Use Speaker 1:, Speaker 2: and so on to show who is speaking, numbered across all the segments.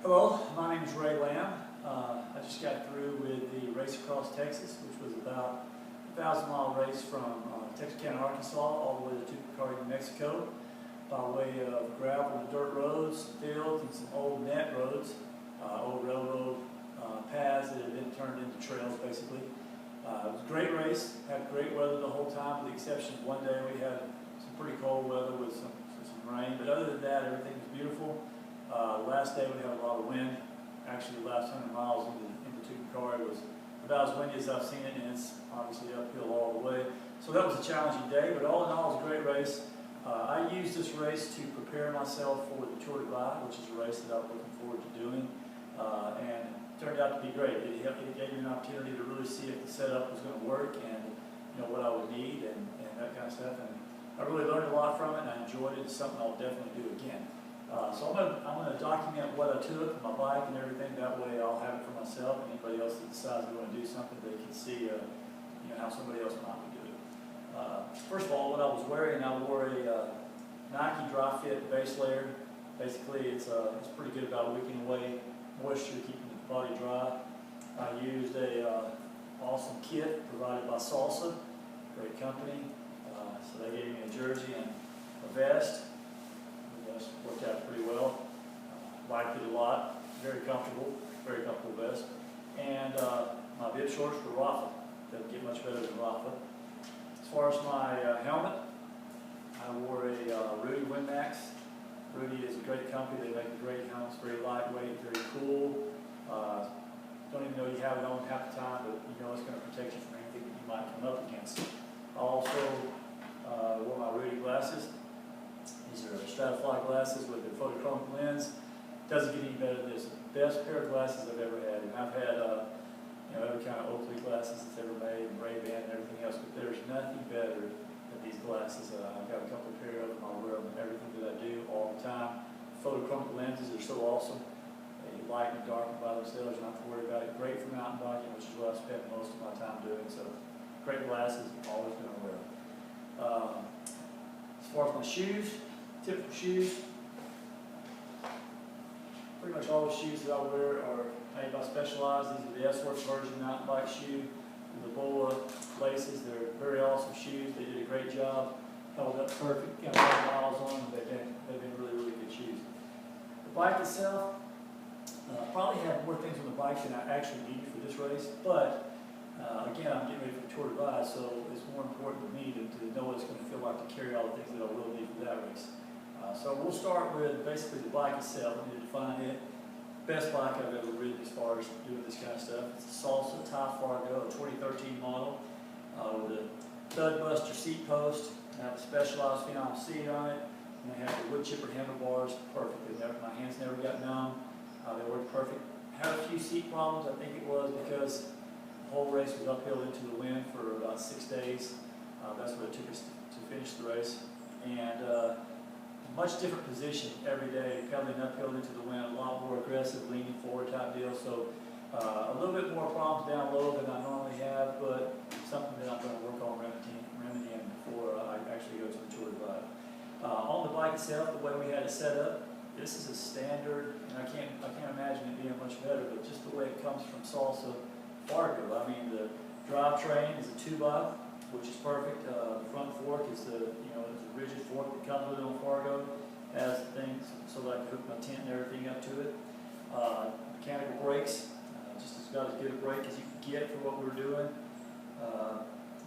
Speaker 1: Hello, my name is Ray Lamb. I just got through with the Race Across Texas, which was about a 1,000-mile race from Texarkana, Arkansas, all the way to Tucumcari, New Mexico, by way of gravel and dirt roads, fields, and some old net roads, old railroad paths that had been turned into trails, basically. It was a great race, had great weather the whole time, with the exception of one day we had some pretty cold weather with some rain, but other than that, everything was beautiful. Last day we had a lot of wind. Actually, the last 100 miles into Tucumcari was about as windy as I've seen it, and it's obviously uphill all the way. So that was a challenging day, but all in all, it was a great race. I used this race to prepare myself for the Tour de Ride, which is a race that I'm looking forward to doing, and it turned out to be great. It gave me an opportunity to really see if the setup was going to work and what I would need and that kind of stuff. And I really learned a lot from it, and I enjoyed it. It's something I'll definitely do again. So I'm going to document what I took, my bike and everything. That way I'll have it for myself, and anybody else that decides they want to do something, they can see how somebody else might be doing it. First of all, what I was wearing, I wore a Nike Dry Fit base layer. Basically, it's pretty good about wicking away moisture, keeping the body dry. I used a awesome kit provided by Salsa, great company. So they gave me a jersey and a vest. Worked out pretty well. Liked it a lot. Very comfortable vest. And my bib shorts were Rafa. Doesn't get much better than Rafa. As far as my helmet, I wore a Rudy WinMax. Rudy is a great company. They make great helmets, very lightweight, very cool. Don't even know you have it on half the time, but you know it's going to protect you from anything that you might come up against. I also wore my Rudy glasses. These are Stratify glasses with a photochromic lens. Doesn't get any better than this. The best pair of glasses I've ever had. And I've had every kind of Oakley glasses that's ever made, and Ray-Ban and everything else, but there's nothing better than these glasses. I've got a couple of pair of them. I wear them in everything that I do all the time. Photochromic lenses are so awesome. They light and darken by themselves. You don't have to worry about it. Great for mountain biking, which is what I spend most of my time doing. So great glasses. Always going to wear them. As far as my shoes, typical shoes. Pretty much all the shoes that I wear are made by Specialized. These are the S-Works version mountain bike shoe. The BOA laces, they're very awesome shoes. They did a great job. Held up perfect. Got a lot of miles on them. They've been really, really good shoes. The bike itself, probably have more things on the bike than I actually need for this race, but again, I'm getting ready for the Tour de Ride, so it's more important to me to know what it's going to feel like to carry all the things that I will need for that race. So we'll start with basically the bike itself. We need to define it. Best bike I've ever ridden as far as doing this kind of stuff. It's a Salsa Tie Fargo, a 2013 model with a Thud Buster seat post. I have a Specialized Phenom seat on it, and they have the wood chipper handlebars. Perfect. My hands never got numb. They worked perfect. Had a few seat problems. I think it was because the whole race was uphill into the wind for about 6 days. That's what it took us to finish the race. And much different position every day, pedaling uphill into the wind, a lot more aggressive, leaning forward type deal. So a little bit more problems down low than I normally have, but something that I'm going to work on remedying before I actually go to the Tour de Ride. On the bike itself, the way we had it set up, this is a standard, and I can't imagine it being much better, but just the way it comes from Salsa Fargo. I mean, the drivetrain is a 2x, which is perfect. The front fork is the rigid fork that comes with it on Fargo. Has things so that I can hook my tent and everything up to it. Mechanical brakes, just about as good a brake as you can get for what we're doing.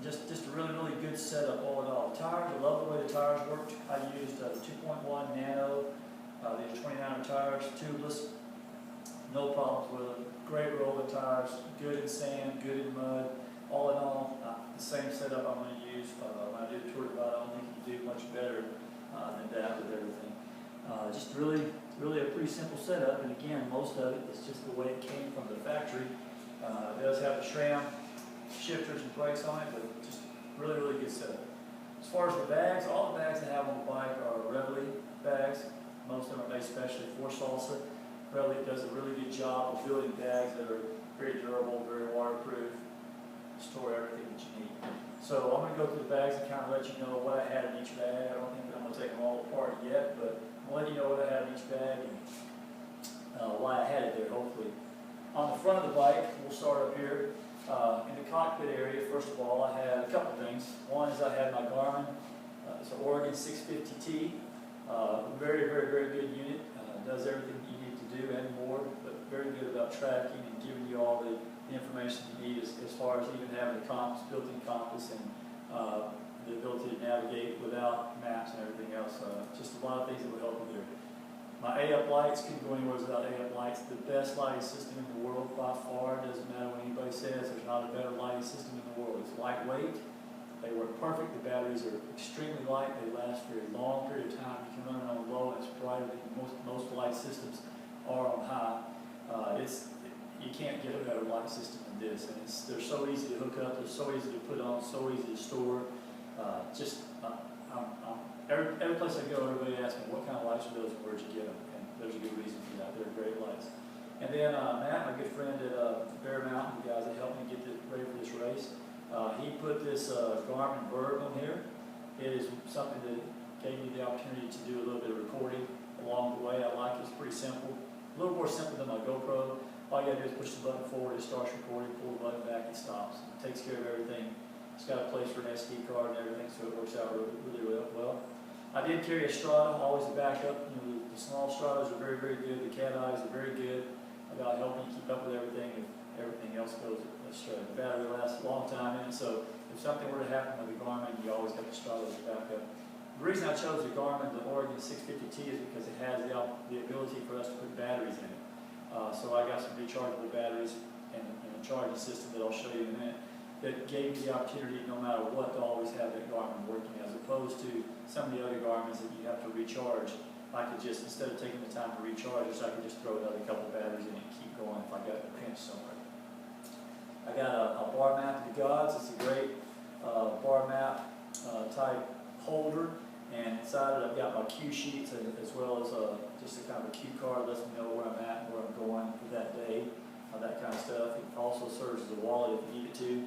Speaker 1: Just a really, really good setup all in all. Tires, I love the way the tires worked. I used the 2.1 Nano. These are 29er tires, tubeless. No problems with them. Great rolling tires, good in sand, good in mud. All in all, the same setup I'm going to use when I do the Tour de Ride. I don't think you can do much better than that with everything. Just really a pretty simple setup, and again, most of it is just the way it came from the factory. It does have the SRAM shifters and brakes on it, but just really, really good setup. As far as the bags, all the bags I have on the bike are Reveille bags. Most of them are made specially for Salsa. Reveille does a really good job of building bags that are very durable, very waterproof, store everything that you need. So I'm going to go through the bags and kind of let you know what I had in each bag. I don't think that I'm going to take them all apart yet, but I'll let you know what I have in each bag and why I had it there, hopefully. On the front of the bike, we'll start up here. In the cockpit area, first of all, I had a couple things. One is I had my Garmin, it's an Oregon 650T, very, very, very good unit. Does everything you need to do and more, but very good about tracking and giving you all the information you need as far as even having the built-in compass and the ability to navigate without maps and everything else. Just a lot of things that will help you there. My A-up lights, couldn't go anywhere without A-up lights. The best lighting system in the world by far. Doesn't matter what anybody says, there's not a better lighting system in the world. It's lightweight, they work perfect, the batteries are extremely light, they last for a long period of time. You can run it on low, and it's brighter than most light systems are on high. You can't get a better light system than this, and they're so easy to hook up, they're so easy to put on, so easy to store. Every place I go, everybody asks me, what kind of lights are those and where'd you get them? And there's a good reason for that. They're great lights. And then Matt, my good friend at Bear Mountain, the guys that helped me get ready for this race, he put this Garmin Verb on here. It is something that gave me the opportunity to do a little bit of recording along the way. I like it. It's pretty simple. A little more simple than my GoPro. All you gotta do is push the button forward, it starts recording, pull the button back, it stops. It takes care of everything. It's got a place for an SD card and everything, so it works out really well. I did carry a Strada, always a backup. The small Stradas are very, very good. The Cat Eyes are very good about helping you keep up with everything if everything else goes astray. The battery lasts a long time in it, so if something were to happen with the Garmin, you always got the Strada as a backup. The reason I chose the Garmin, the Oregon 650T, is because it has the ability for us to put batteries in it. So I got some rechargeable batteries and a charging system that I'll show you in a minute that gave me the opportunity, no matter what, to always have that Garmin working, as opposed to some of the other Garmins that you have to recharge. I could just, instead of taking the time to recharge it, I could just throw another couple batteries in it and keep going if I got a pinch somewhere. I got a bar map of the gods. It's a great bar map type holder, and inside it I've got my cue sheets as well as just a kind of a cue card that lets me know where I'm at and where I'm going for that day, that kind of stuff. It also serves as a wallet if you need it to.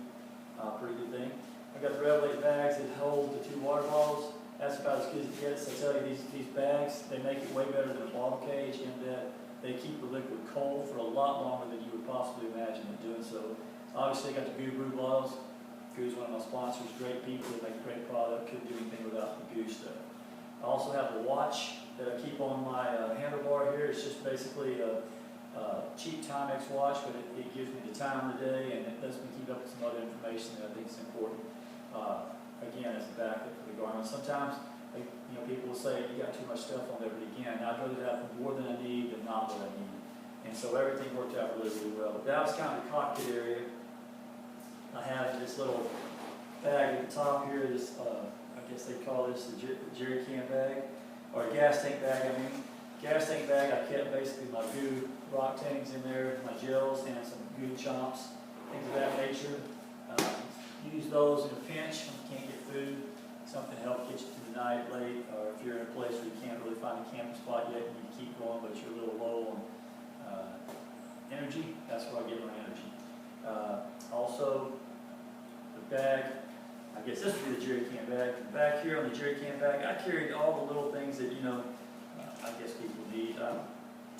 Speaker 1: Pretty good thing. I've got the Revelate bags that hold the 2 water bottles. That's about as good as it gets. I tell you, these bags, they make it way better than a bottle cage in that they keep the liquid cold for a lot longer than you would possibly imagine in doing so. Obviously, I got the Goo Brew bottles. Goo's one of my sponsors, great people, they make a great product, couldn't do anything without the Goo stuff. I also have the watch that I keep on my handlebar here. It's just basically a cheap Timex watch, but it gives me the time of the day, and it lets me keep up with some other information that I think is important. Again, as a backup for the Garmin. Sometimes, people will say you got too much stuff on there, but again, I'd rather have more than I need than not what I need. And so everything worked out really, really well. But that was kind of the cockpit area. I have this little bag at the top here. This, I guess they call this the jerry can bag, or a gas tank bag. I mean, gas tank bag. I kept basically my Goo rock tanks in there, my gels, and some Goo chomps, things of that nature. Use those in a pinch when you can't get food, something to help get you through the night late, or if you're in a place where you can't really find a camping spot yet and you keep going but you're a little low on energy, that's where I get my energy. Also, the bag, I guess this would be the jerry can bag. Back here on the jerry can bag, I carried all the little things that, I guess people need.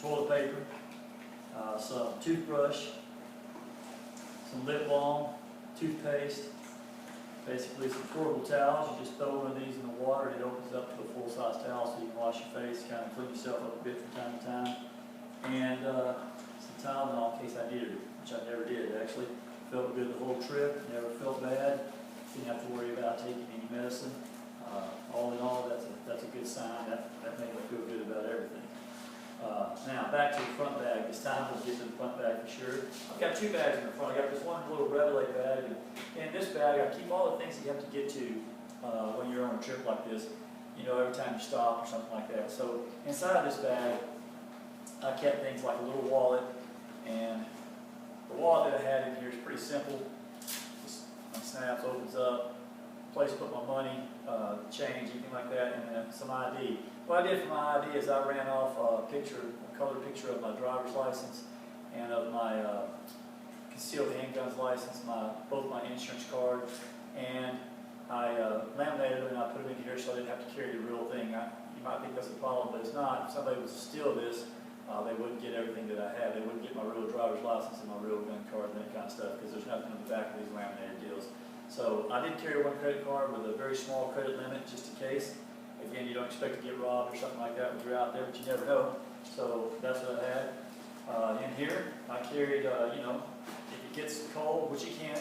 Speaker 1: Toilet paper, some toothbrush, some lip balm, toothpaste, basically some portable towels. You just throw one of these in the water and it opens up to a full-size towel so you can wash your face, kind of clean yourself up a bit from time to time. And some Tylenol in case I needed it, which I never did actually. Felt good the whole trip, never felt bad, didn't have to worry about taking any medicine. All in all, that's a good sign. That made me feel good about everything. Now, back to the front bag. This time we'll get to the front bag for sure. I've got 2 bags in the front. I've got this one little Revelate bag, and in this bag I keep all the things that you have to get to when you're on a trip like this, every time you stop or something like that. So inside of this bag, I kept things like a little wallet, and the wallet that I had in here is pretty simple. Just snaps, opens up, place to put my money, change, anything like that, and then some ID. What I did for my ID is I ran off a color picture of my driver's license and of my concealed handguns license, both my insurance card, and I laminated them and I put them in here so I didn't have to carry the real thing. You might think that's a problem, but it's not. If somebody was to steal this, they wouldn't get everything that I have. They wouldn't get my real driver's license and my real gun card and that kind of stuff, because there's nothing on the back of these laminated deals. So I did carry one credit card with a very small credit limit, just in case. Again, you don't expect to get robbed or something like that when you're out there, but you never know. So that's what I had. In here, I carried, you know, if it gets cold, which it can,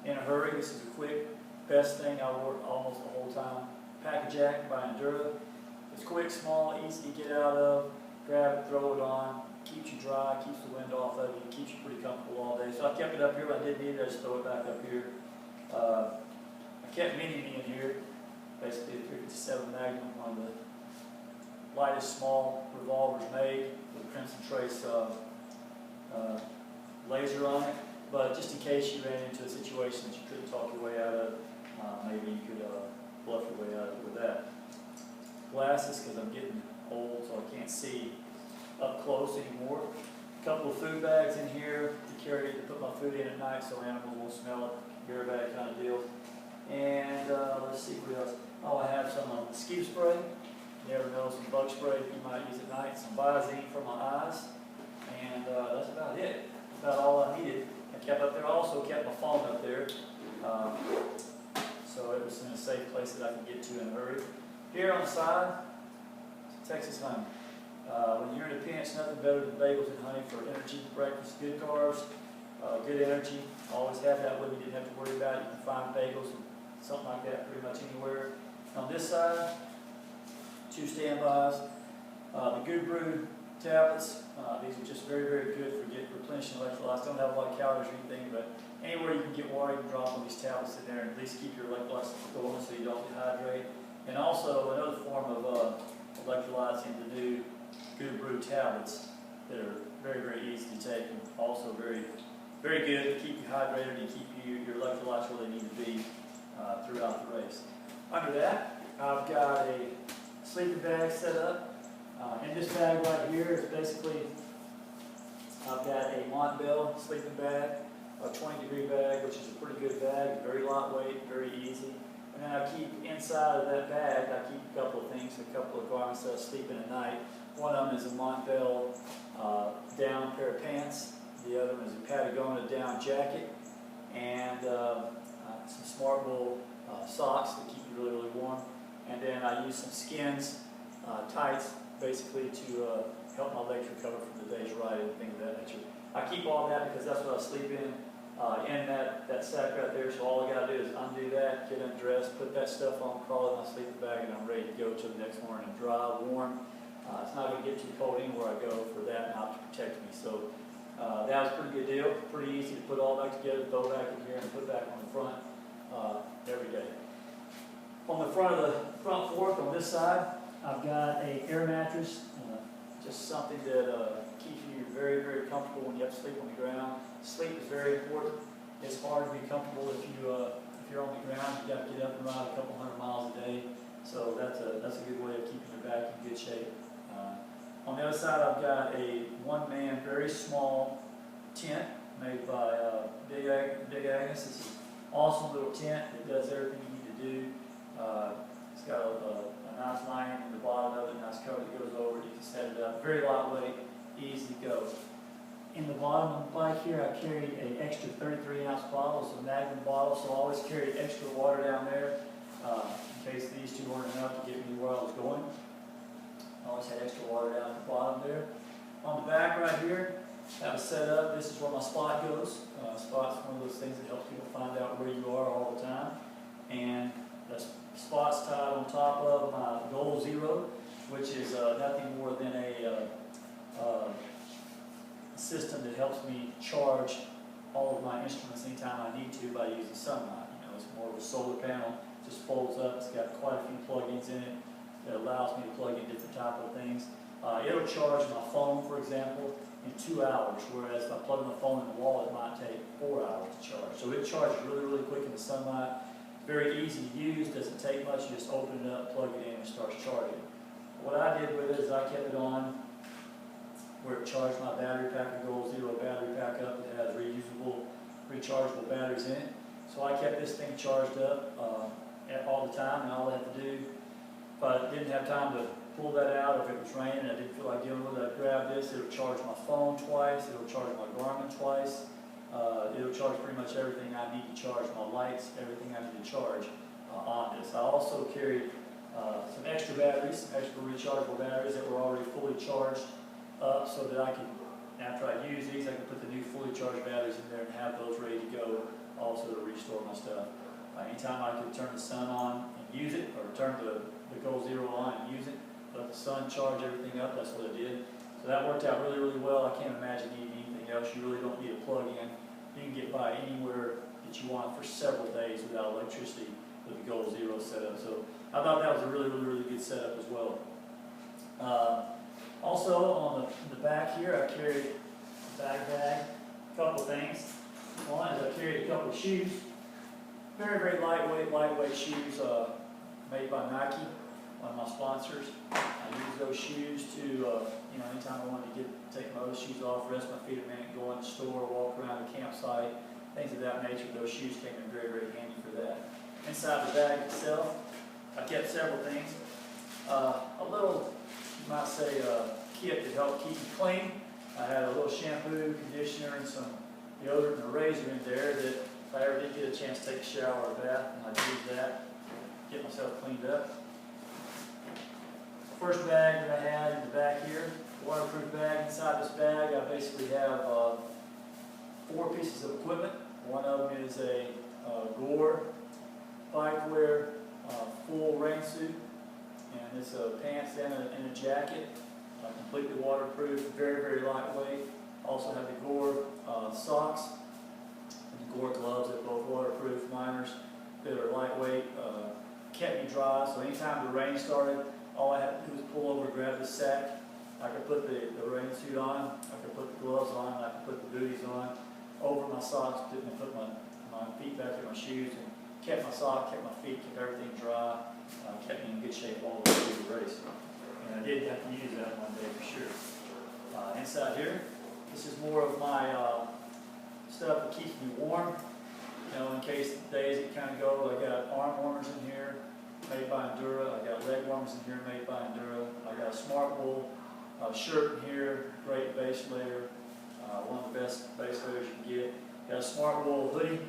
Speaker 1: in a hurry, this is a quick, best thing I wore almost the whole time. Pack-A-Jack by Endura. It's quick, small, easy to get out of. Grab it, throw it on, keeps you dry, keeps the wind off of you, keeps you pretty comfortable all day. So I kept it up here. When I did need it, I just throw it back up here. I kept Mini-Me in here, basically the .357 Magnum, one of the lightest small revolvers made with Crimson Trace laser on it. But just in case you ran into a situation that you couldn't talk your way out of, maybe you could bluff your way out of it with that. Glasses, because I'm getting old, so I can't see up close anymore. A couple of food bags in here to carry, to put my food in at night so animals won't smell it. Bear bag kind of deal. And let's see what else. Oh, I have some mosquito spray. You never know, some bug spray you might use at night. Some Visine for my eyes. And that's about it. About all I needed. I kept up there. I also kept my phone up there. So it was in a safe place that I could get to in a hurry. Here on the side, Texas honey. When you're in a pinch, nothing better than bagels and honey for energy, breakfast, good carbs, good energy. Always have that with you. Didn't have to worry about it. You can find bagels and something like that pretty much anywhere. On this side, 2 standbys. The Guru tablets. These are just very, very good for replenishing electrolytes. Don't have a lot of calories or anything, but anywhere you can get water, you can drop one of these tablets in there and at least keep your electrolytes going so you don't dehydrate. And also another form of electrolytes in the new Guru tablets that are very, very easy to take and also very, very good to keep you hydrated and keep your electrolytes where they need to be throughout the race. Under that, I've got a sleeping bag set up. In this bag right here is basically, I've got a Montbell sleeping bag, a 20-degree bag, which is a pretty good bag, very lightweight, very easy. And then I keep inside of that bag, I keep a couple of things, a couple of garments that I sleep in at night. One of them is a Montbell down pair of pants. The other one is a Patagonia down jacket. And some Smart Wool socks that keep you really, really warm. And then I use some Skins tights, basically to help my legs recover from the day's ride and things of that nature. I keep all that because that's what I sleep in that sack right there. So all I got to do is undo that, get undressed, put that stuff on, crawl in my sleeping bag, and I'm ready to go to the next morning. Dry, warm. It's not going to get too cold anywhere I go for that and how to protect me. So that was a pretty good deal. Pretty easy to put all back together, throw back in here, and put back on the front every day. On the front of the front fork on this side, I've got a air mattress, just something that keeps you very, very comfortable when you have to sleep on the ground. Sleep is very important. It's hard to be comfortable if you're on the ground. You got to get up and ride a couple hundred miles a day. So that's a good way of keeping your back in good shape. On the other side, I've got a one-man, very small tent made by Big Agnes. It's an awesome little tent that does everything you need to do. It's got a nice lining in the bottom of it, a nice cover that goes over it. You can set it up. Very lightweight, easy to go. In the bottom of the bike here, I carried an extra 33-ounce bottle, so a Magnum bottle, so I always carried extra water down there in case these two weren't enough to get me where I was going. I always had extra water down at the bottom there. On the back right here, I have it set up. This is where my spot goes. Spot's one of those things that helps people find out where you are all the time. And the spot's tied on top of my Goal Zero, which is nothing more than a system that helps me charge all of my instruments anytime I need to by using sunlight. You know, it's more of a solar panel, just folds up. It's got quite a few plug-ins in it that allows me to plug in different type of things. It'll charge my phone, for example, in 2 hours, whereas if I plug my phone in the wall, it might take 4 hours to charge. So it charges really, really quick in the sunlight. Very easy to use, doesn't take much. You just open it up, plug it in, and it starts charging. What I did with it is I kept it on where it charged my battery pack, a Goal Zero battery pack up. It has reusable, rechargeable batteries in it. So I kept this thing charged up all the time, and all I had to do, if I didn't have time to pull that out if it was raining and I didn't feel like dealing with it. I'd grab this. It'll charge my phone twice. It'll charge my Garmin twice. It'll charge pretty much everything I need to charge, my lights, everything I need to charge on this. I also carried some extra batteries, some extra rechargeable batteries that were already fully charged up so that I could, after I use these, I can put the new fully charged batteries in there and have those ready to go also to restore my stuff. Anytime I could turn the sun on and use it, or turn the Goal Zero on and use it, let the sun charge everything up, that's what I did. So that worked out really, really well. I can't imagine needing anything else. You really don't need a plug-in. You can get by anywhere that you want for several days without electricity with the Goal Zero setup. So I thought that was a really, really, really good setup as well. Also on the back here, I carried a bag, a couple things. One is I carried a couple of shoes. Very, very lightweight shoes made by Nike, one of my sponsors. I use those shoes to, anytime I wanted to take my other shoes off, rest my feet a minute, go in the store, walk around the campsite, things of that nature. Those shoes came in very, very handy for that. Inside the bag itself, I kept several things. A little, you might say, kit to help keep me clean. I had a little shampoo, conditioner, and some deodorant and a razor in there that if I ever did get a chance to take a shower or a bath, I'd use that, get myself cleaned up. First bag that I had in the back here, waterproof bag. Inside this bag, I basically have 4 pieces of equipment. One of them is a Gore bike wear full rain suit, and it's pants and a jacket, completely waterproof, very, very lightweight. Also have the Gore socks, and the Gore gloves. They're both waterproof liners that are lightweight, kept me dry. So anytime the rain started, all I had to do was pull over, grab the sack. I could put the rain suit on, I could put the gloves on, I could put the booties on over my socks, didn't put my feet back in my shoes, and kept my sock, kept my feet, kept everything dry, kept me in good shape all the way through the race. And I did have to use that one day for sure. Inside here, this is more of my stuff that keeps me warm. In case the days it kind of go, I got arm warmers in here made by Endura. I got leg warmers in here made by Endura. I got a Smart Wool shirt in here, great base layer, one of the best base layers you can get. Got a Smart Wool hoodie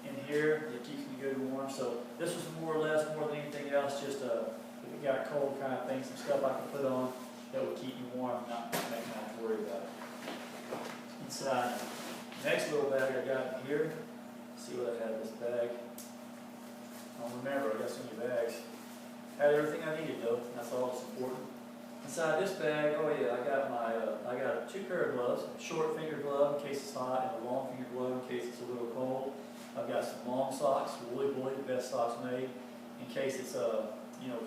Speaker 1: in here that keeps me good and warm. So this was more or less, more than anything else, just if it got cold kind of thing, some stuff I could put on that would keep me warm, not make me have to worry about it. Inside, next little bag I got in here. Let's see what I had in this bag. I don't remember, I got so many bags. Had everything I needed though, that's all that's important. Inside this bag, oh yeah, I got 2 pair of gloves, a short finger glove in case it's hot, and a long finger glove in case it's a little cold. I've got some long socks, Woolly Bully, the best socks made, in case it's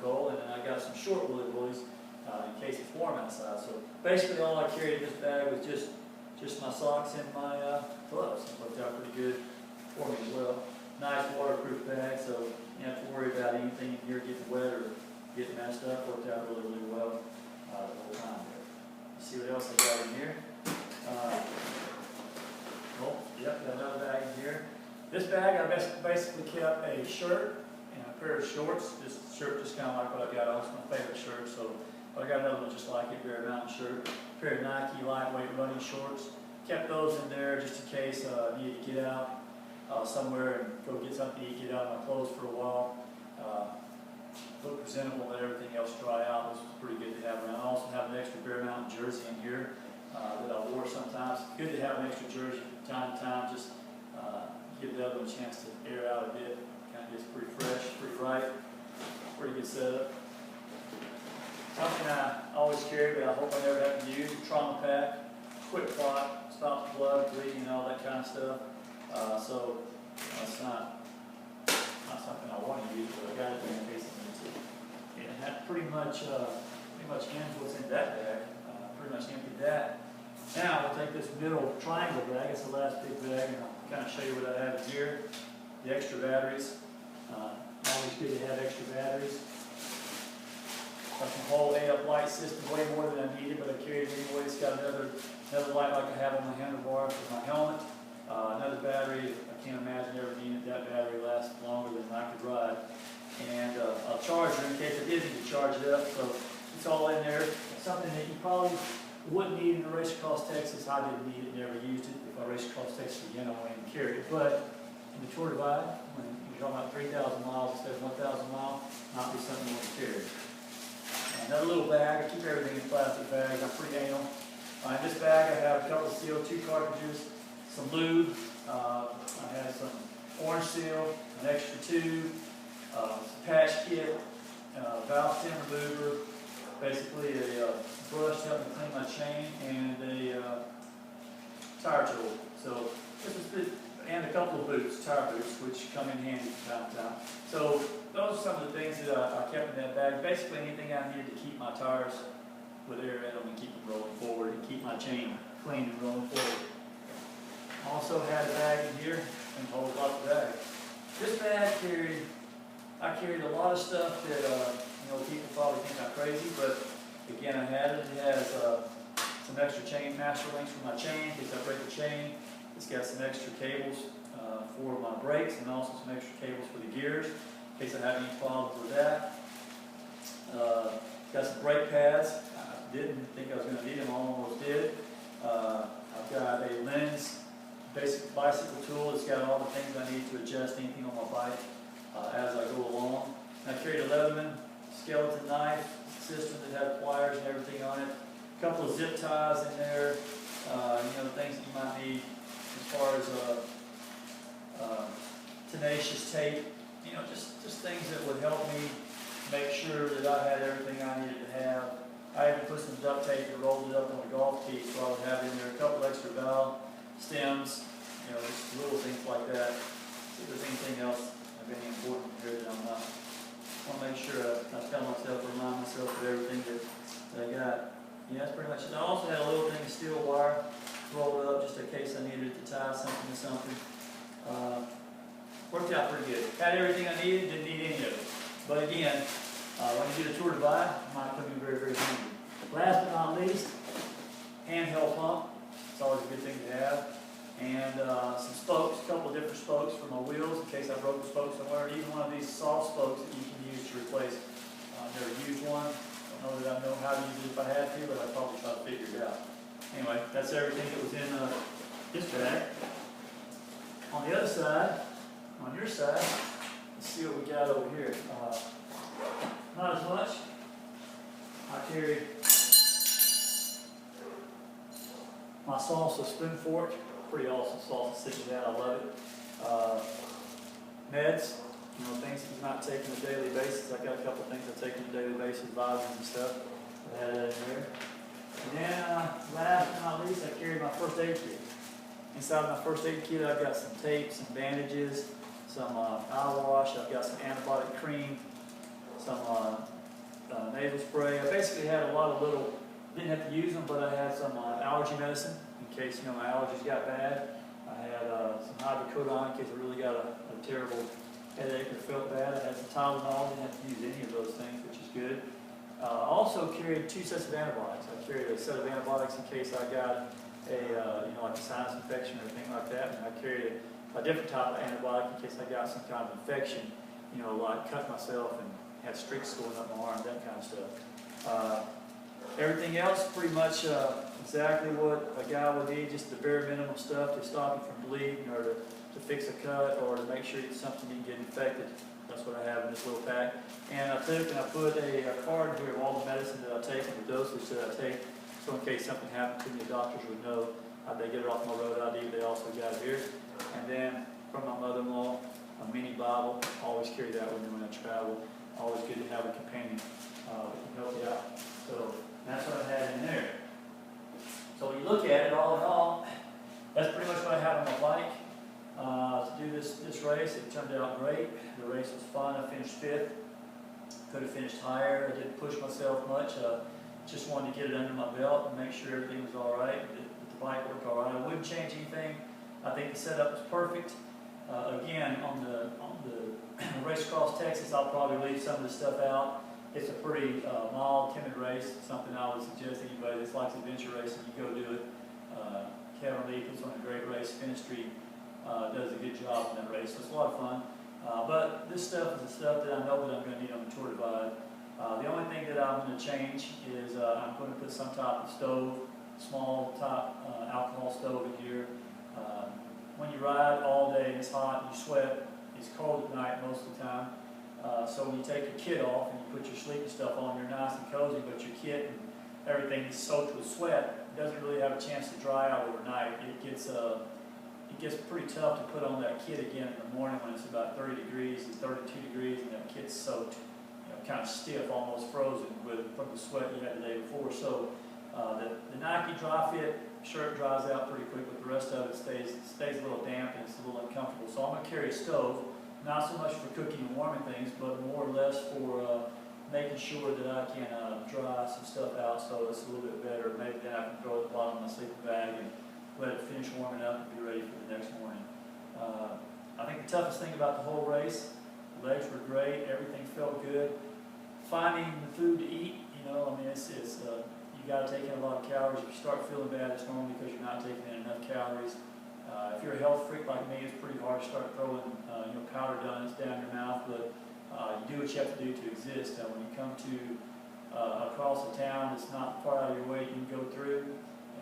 Speaker 1: cold, and then I got some short Woolly Bullies in case it's warm outside. So basically, all I carried in this bag was just my socks and my gloves. It worked out pretty good for me as well. Nice waterproof bag, so you don't have to worry about anything in here getting wet or getting messed up. Worked out really, really well the whole time there. Let's see what else I got in here. Got another bag in here. This bag, I basically kept a shirt and a pair of shorts. This shirt just kind of like what I got on. It's my favorite shirt, so I got another one just like it, Bear Mountain shirt. A pair of Nike lightweight running shorts. Kept those in there just in case I needed to get out somewhere and go get something to eat, get out of my clothes for a while. Look presentable, let everything else dry out. This was pretty good to have around. I also have an extra Bear Mountain jersey in here that I wore sometimes. Good to have an extra jersey from time to time, just give the other one a chance to air out a bit. Kind of gets pretty fresh, pretty right. Pretty good setup. Something I always carry, but I hope I never have to use, a trauma pack, quick clot, stops blood, bleeding, and all that kind of stuff. So that's not something I want to use, but I got it there in case I need to. And that pretty much ends what's in that bag. Pretty much emptied that. Now we'll take this middle triangle bag. It's the last big bag, and I'll kind of show you what I have here. The extra batteries. Always good to have extra batteries. I can hold A-up light system way more than I needed, but I carried it anyway. It's got another light like I have on my handlebar for my helmet. Another battery. I can't imagine ever needing it. That battery lasts longer than I could ride. And a charger in case I did need to charge it up. So It's all in there. Something that you probably wouldn't need in a race across Texas. I didn't need it, never used it. If I raced across Texas again, I wouldn't even carry it. But in the Tour Divide, when you're talking about 3,000 miles instead of 1,000 miles, might be something you want to carry. Another little bag. I keep everything in plastic bags. I'm pretty anal. In this bag, I have a couple of CO2 cartridges, some lube. I have some orange seal, an extra tube, some patch kit, valve stem remover, basically a brush to help me clean my chain, and a tire tool. So this is good, and a couple of boots, tire boots, which come in handy from time to time. So those are some of the things that I kept in that bag. Basically anything I needed to keep my tires with air in them and keep them rolling forward and keep my chain clean and rolling forward. Also had a bag in here and holds lots of bags. This bag I carried a lot of stuff that people probably think I'm crazy, but again I had it. It has some extra chain master links for my chain in case I break the chain. It's got some extra cables for my brakes and also some extra cables for the gears in case I have any problems with that. Got some brake pads. I didn't think I was going to need them, I almost did. I've got a lens basic bicycle tool. It's got all the things I need to adjust anything on my bike as I go along. And I carried a Leatherman skeleton knife system that had pliers and everything on it. A couple of zip ties in there, things that you might need as far as tenacious tape, just things that would help me make sure that I had everything I needed to have. I even put some duct tape and rolled it up on the golf tee, so I would have in there a couple extra valve stems, just little things like that. See if there's anything else of any important here that I'm not. I want to make sure I tell myself, remind myself of everything that I got. Yeah, that's pretty much it. I also had a little thing of steel wire rolled up just in case I needed to tie something to something. Worked out pretty good. Had everything I needed, didn't need any of it. But again, when you do the Tour Divide, it might come in very, very handy. Last but not least, handheld pump. It's always a good thing to have. And some spokes, a couple of different spokes for my wheels in case I broke the spokes somewhere. And even one of these soft spokes that you can use to replace. I've never used one. I don't know that I know how to use it if I had to, but I'd probably try to figure it out. Anyway, that's everything that was in this bag. On the other side, on your side, let's see what we got over here. Not as much. I carried my salsa spoon fork. Pretty awesome salsa sticking out. I love it. Meds, things that you might take on a daily basis. I got a couple things I take on a daily basis, vitamins and stuff. I had that in there. And then, last but not least, I carried my first aid kit. Inside my first aid kit, I've got some tape, some bandages, some eye wash. I've got some antibiotic cream, some nasal spray. I basically had a lot of little, didn't have to use them, but I had some allergy medicine in case my allergies got bad. I had some hydrocodone in case I really got a terrible headache or felt bad. I had some Tylenol. Didn't have to use any of those things, which is good. Also carried 2 sets of antibiotics. I carried a set of antibiotics in case I got like a sinus infection or anything like that. And I carried a different type of antibiotic in case I got some kind of infection, like cut myself and had streaks going up my arm, that kind of stuff. Everything else pretty much exactly what a guy would need, just the bare minimum stuff to stop you from bleeding or to fix a cut or to make sure it's something you can get infected. That's what I have in this little pack. And I took and I put a card here of all the medicine that I take and the dosage that I take. So in case something happened to me, the doctors would know. They get it off my road ID, they also got it here. And then from my mother-in-law, a mini Bible. Always carry that with me when I travel. Always good to have a companion that can help you out. So that's what I had in there. So when you look at it, all in all, that's pretty much what I have on my bike. To do this race, it turned out great. The race was fun. I finished 5th. Could have finished higher. I didn't push myself much. Just wanted to get it under my belt and make sure everything was all right. The bike worked all right. I wouldn't change anything. I think the setup was perfect. Again, on the race across Texas, I'll probably leave some of this stuff out. It's a pretty mild, timid race. Something I would suggest anybody that likes adventure racing, you go do it. Kevin Lee puts on a great race. Finn Street does a good job in that race, so it's a lot of fun. But this stuff is the stuff that I know that I'm going to need on the Tour Divide. The only thing that I'm going to change is I'm going to put some type of stove, small type alcohol stove in here. When you ride all day and it's hot, you sweat, it's cold at night most of the time. So when you take your kit off and you put your sleeping stuff on, you're nice and cozy, but your kit and everything is soaked with sweat. It doesn't really have a chance to dry out overnight. It gets pretty tough to put on that kit again in the morning when it's about 30 degrees and 32 degrees and that kit's soaked, kind of stiff, almost frozen from the sweat you had the day before. So the Nike Dry Fit shirt dries out pretty quick, but the rest of it stays a little damp and it's a little uncomfortable. So I'm going to carry a stove, not so much for cooking and warming things, but more or less for making sure that I can dry some stuff out so it's a little bit better. Maybe then I can throw it at the bottom of my sleeping bag and let it finish warming up and be ready for the next morning. I think the toughest thing about the whole race, the legs were great, everything felt good. Finding the food to eat, you got to take in a lot of calories. If you start feeling bad, it's normally because you're not taking in enough calories. If you're a health freak like me, it's pretty hard to start throwing powder donuts down your mouth, but you do what you have to do to exist. When you come to across a town that's not far out of your way, you can go through,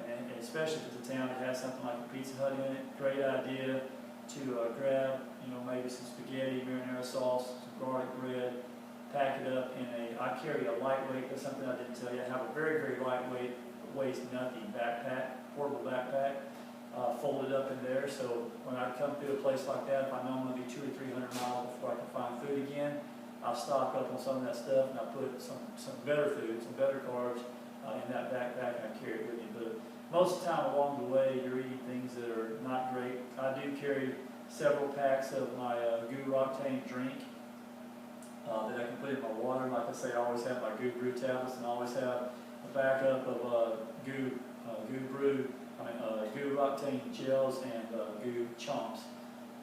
Speaker 1: and especially if it's a town that has something like a Pizza Hut in it, great idea to grab maybe some spaghetti, marinara sauce, some garlic bread, pack it up in I carry a lightweight, that's something I didn't tell you, I have a very, very lightweight, weighs nothing backpack, portable backpack, folded up in there, so when I come through a place like that, if I know I'm going to be 200 or 300 miles before I can find food again, I stock up on some of that stuff and I put some better food, some better carbs in that backpack and I carry it with me. But most of the time along the way, you're eating things that are not great. I do carry several packs of my GU Roctane drink that I can put in my water. Like I say, I always have my GU Brew tablets and I always have a backup of GU Roctane gels and GU chunks.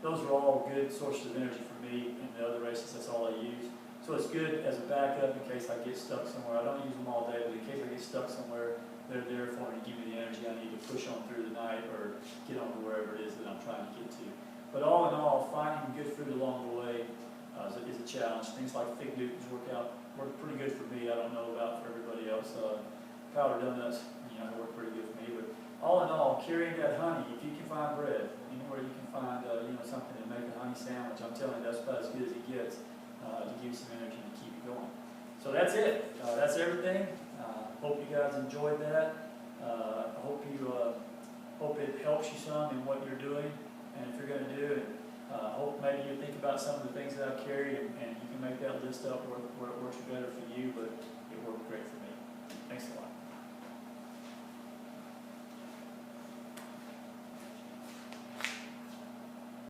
Speaker 1: Those are all good sources of energy for me. In the other races, that's all I use. So it's good as a backup in case I get stuck somewhere. I don't use them all day, but in case I get stuck somewhere, they're there for me to give me the energy I need to push on through the night or get on to wherever it is that I'm trying to get to. But all in all, finding good food along the way is a challenge. Things like Fig Newtons work pretty good for me. I don't know about for everybody else. Powdered donuts, work pretty good for me. But all in all, carrying that honey, if you can find bread, anywhere you can find something to make a honey sandwich, I'm telling you, that's about as good as it gets to give you some energy to keep it going. So that's it. That's everything. Hope you guys enjoyed that. I hope it helps you some in what you're doing, and if you're going to do it, hope maybe you think about some of the things that I've carried, and you can make that list up where it works better for you.